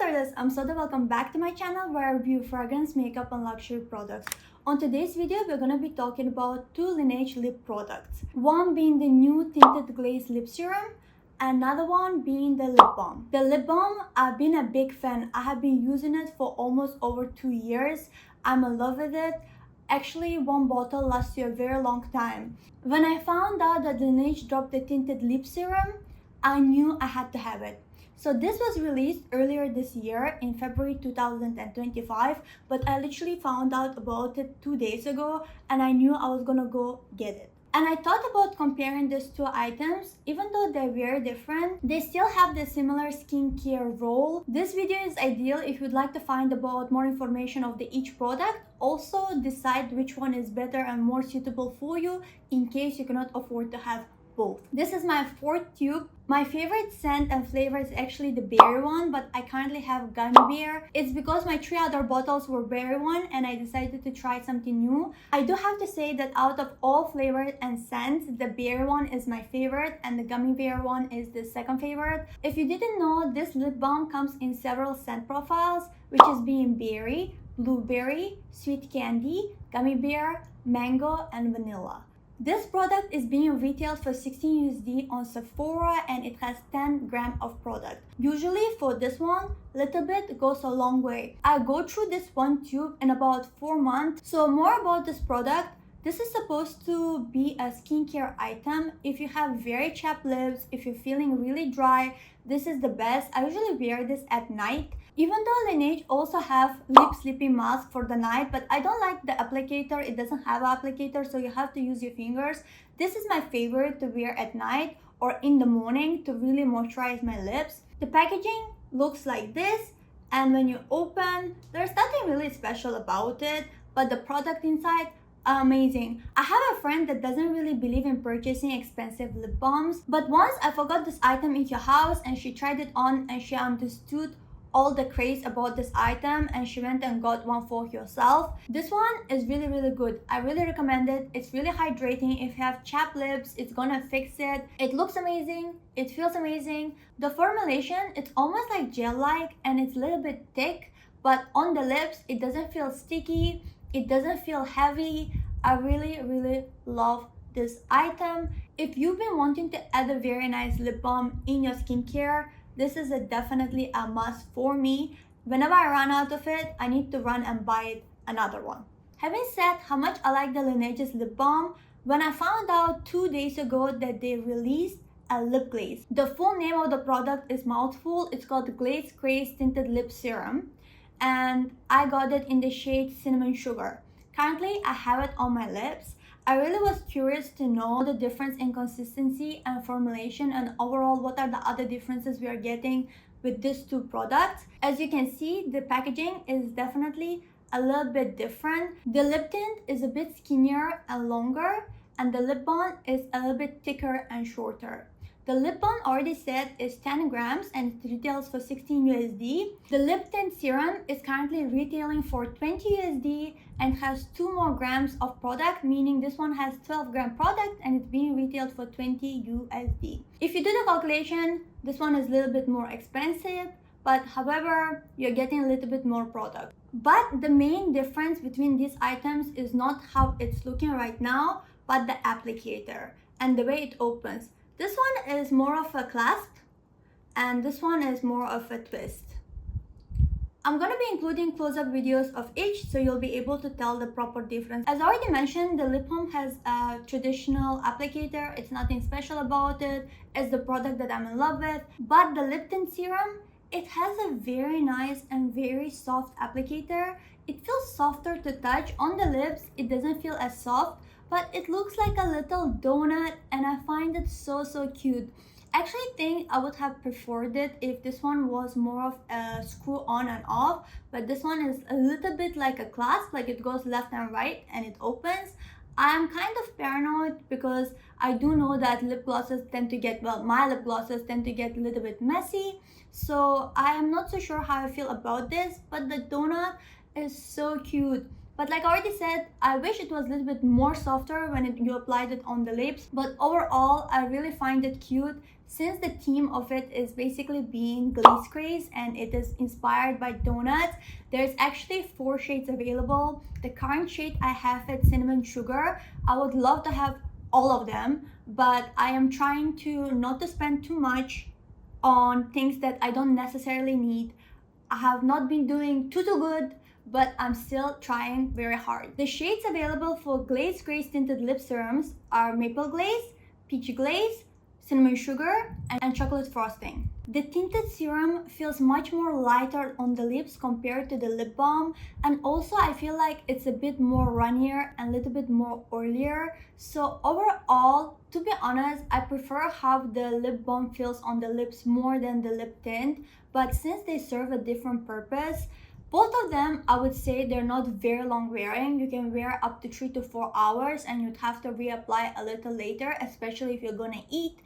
Stardust, I'm Soda. Welcome back to my channel where I review fragrance, makeup and luxury products. On today's video, we're going to be talking about two Laneige lip products. One being the new Tinted Glaze Lip Serum, another one being the lip balm. The lip balm, I've been a big fan. I have been using it for almost over 2 years. I'm in love with it. Actually, one bottle lasts you a very long time. When I found out that Laneige dropped the Tinted Lip Serum, I knew I had to have it. So this was released earlier this year in February 2025, but I literally found out about it 2 days ago and I knew I was gonna go get it. And I thought about comparing these two items. Even though they're very different, they still have the similar skincare role. This video is ideal if you'd like to find about more information of each product. Also decide which one is better and more suitable for you in case you cannot afford to have both. This is my fourth tube. My favorite scent and flavor is actually the berry one, but I currently have gummy bear. It's because my 3 other bottles were berry one and I decided to try something new. I do have to say that out of all flavors and scents, the berry one is my favorite and the gummy bear one is the second favorite. If you didn't know, this lip balm comes in several scent profiles, which is being berry, blueberry, sweet candy, gummy bear, mango and vanilla. This product is being retailed for 16 USD on Sephora and it has 10 grams of product. Usually for this one, little bit goes a long way. I go through this one tube in about 4 months. So more about this product. This is supposed to be a skincare item. If you have very chapped lips, if you're feeling really dry, this is the best. I usually wear this at night. Even though Laneige also have lip sleeping mask for the night, but I don't like the applicator. It doesn't have an applicator, so you have to use your fingers. This is my favorite to wear at night or in the morning to really moisturize my lips. The packaging looks like this, and when you open, there's nothing really special about it, but the product inside, amazing. I have a friend that doesn't really believe in purchasing expensive lip balms, but once I forgot this item in your house and she tried it on and she understood all the craze about this item and she went and got one for herself. This one is really good. I really recommend it. It's really hydrating. If you have chapped lips, it's gonna fix it. It looks amazing. It feels amazing. The formulation, it's almost like gel-like and it's a little bit thick, but on the lips, it doesn't feel sticky. It doesn't feel heavy. I really love this item. If you've been wanting to add a very nice lip balm in your skincare, this is definitely a must for me. Whenever I run out of it, I need to run and buy another one. Having said how much I like the Laneige's lip balm, when I found out 2 days ago that they released a lip glaze. The full name of the product is mouthful. It's called Glaze Craze Tinted Lip Serum, and I got it in the shade Cinnamon Sugar. Currently, I have it on my lips. I really was curious to know the difference in consistency and formulation and overall what are the other differences we are getting with these two products. As you can see, the packaging is definitely a little bit different. The lip tint is a bit skinnier and longer, and the lip balm is a little bit thicker and shorter. The lip balm already said is 10 grams and it retails for 16 USD. The lip tint serum is currently retailing for 20 USD and has 2 more grams of product, meaning this one has 12 gram product and it's being retailed for 20 USD. If you do the calculation, this one is a little bit more expensive, but however, you're getting a little bit more product. But the main difference between these items is not how it's looking right now, but the applicator and the way it opens. This one is more of a clasp and this one is more of a twist. I'm gonna be including close-up videos of each so you'll be able to tell the proper difference. As already mentioned, the lip balm has a traditional applicator. It's nothing special about it. It's the product that I'm in love with. But the lip tint serum, it has a very nice and very soft applicator. It feels softer to touch. On the lips, it doesn't feel as soft, but it looks like a little donut and I find it so cute. I actually think I would have preferred it if this one was more of a screw on and off, but this one is a little bit like a clasp, like it goes left and right and it opens. I'm kind of paranoid because I do know that lip glosses tend to get, well, my lip glosses tend to get a little bit messy. So I am not so sure how I feel about this, but the donut is so cute. But like I already said, I wish it was a little bit more softer when you applied it on the lips. But overall, I really find it cute since the theme of it is basically being glaze craze and it is inspired by donuts. There's actually 4 shades available. The current shade I have is cinnamon sugar. I would love to have all of them, but I am trying to not to spend too much on things that I don't necessarily need. I have not been doing too good, but I'm still trying very hard. The shades available for Glaze Craze tinted lip serums are Maple Glaze, Peachy Glaze, Cinnamon Sugar, and Chocolate Frosting. The tinted serum feels much more lighter on the lips compared to the lip balm, and also I feel like it's a bit more runnier and a little bit more oilier. So overall, to be honest, I prefer how the lip balm feels on the lips more than the lip tint, but since they serve a different purpose, both of them, I would say they're not very long wearing. You can wear up to 3 to 4 hours and you'd have to reapply a little later, especially if you're gonna eat.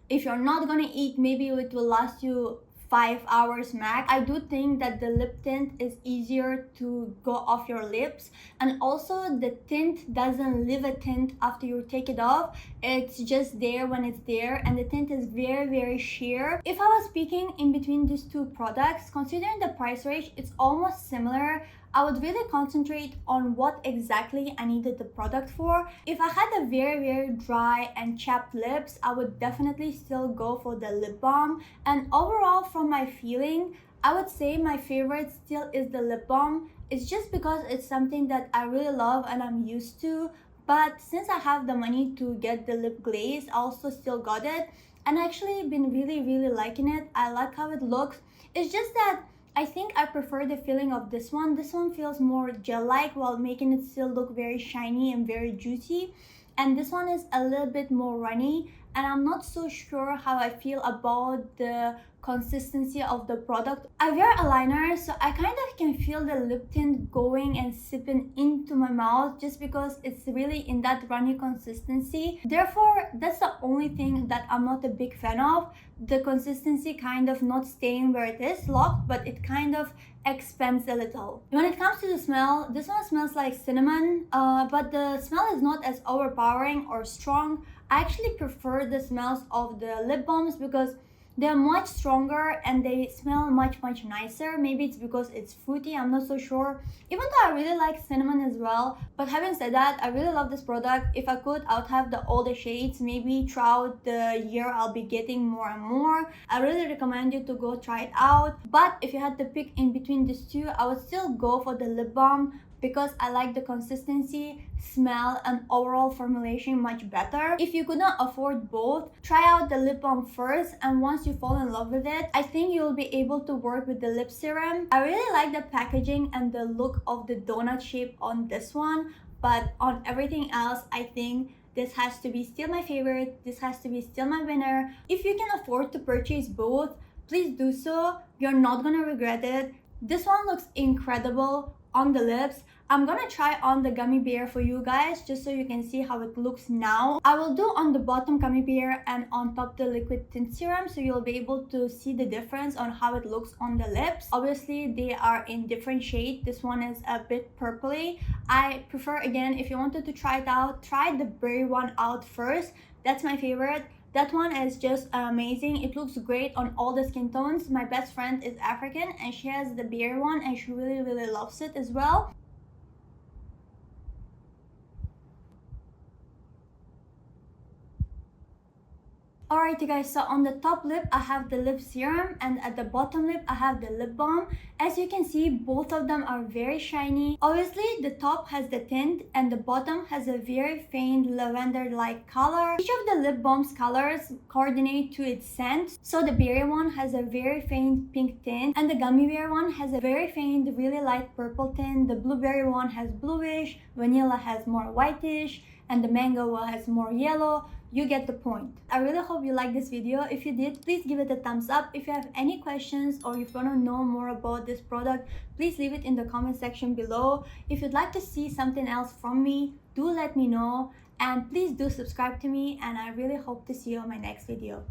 If you're not gonna eat, maybe it will last you 5 hours max. I do think that the lip tint is easier to go off your lips, and also the tint doesn't leave a tint after you take it off. It's just there when it's there, and the tint is very sheer. If I was picking in between these two products, considering the price range, it's almost similar. I would really concentrate on what exactly I needed the product for. If I had a very dry and chapped lips, I would definitely still go for the lip balm. And overall, from my feeling, I would say my favorite still is the lip balm. It's just because it's something that I really love and I'm used to. But since I have the money to get the lip glaze, I also still got it. And I actually been really liking it. I like how it looks. It's just that I think I prefer the feeling of this one. This one feels more gel-like while making it still look very shiny and very juicy. And this one is a little bit more runny. And I'm not so sure how I feel about the consistency of the product. I wear a liner, so I kind of can feel the lip tint going and sipping into my mouth just because it's really in that runny consistency. Therefore, that's the only thing that I'm not a big fan of. The consistency kind of not staying where it is locked, but it kind of expands a little. When it comes to the smell, this one smells like cinnamon, but the smell is not as overpowering or strong. I actually prefer the smells of the lip balms because they're much stronger and they smell much nicer. Maybe it's because it's fruity, I'm not so sure. Even though I really like cinnamon as well. But having said that, I really love this product. If I could, I would have all the shades. Maybe throughout the year I'll be getting more and more. I really recommend you to go try it out. But if you had to pick in between these two, I would still go for the lip balm because I like the consistency, smell, and overall formulation much better. If you could not afford both, try out the lip balm first, and once you fall in love with it, I think you'll be able to work with the lip serum. I really like the packaging and the look of the donut shape on this one, but on everything else, I think this has to be still my favorite. This has to be still my winner. If you can afford to purchase both, please do so. You're not gonna regret it. This one looks incredible on the lips. I'm gonna try on the gummy bear for you guys just so you can see how it looks now. I will do on the bottom gummy bear and on top the liquid tint serum, so you'll be able to see the difference on how it looks on the lips. Obviously they are in different shades. This one is a bit purpley. I prefer, again, if you wanted to try it out, try the berry one out first. That's my favorite. That one is just amazing. It looks great on all the skin tones. My best friend is African and she has the berry one and she really loves it as well. Alright you guys, so on the top lip I have the lip serum and at the bottom lip I have the lip balm. As you can see, both of them are very shiny. Obviously the top has the tint and the bottom has a very faint lavender like color. Each of the lip balm's colors coordinate to its scent. So the berry one has a very faint pink tint and the gummy bear one has a very faint really light purple tint. The blueberry one has bluish, vanilla has more whitish, and the mango has more yellow. You get the point. I really hope you liked this video. If you did, please give it a thumbs up. If you have any questions or if you want to know more about this product, please leave it in the comment section below. If you'd like to see something else from me, do let me know, and please do subscribe to me, and I really hope to see you on my next video.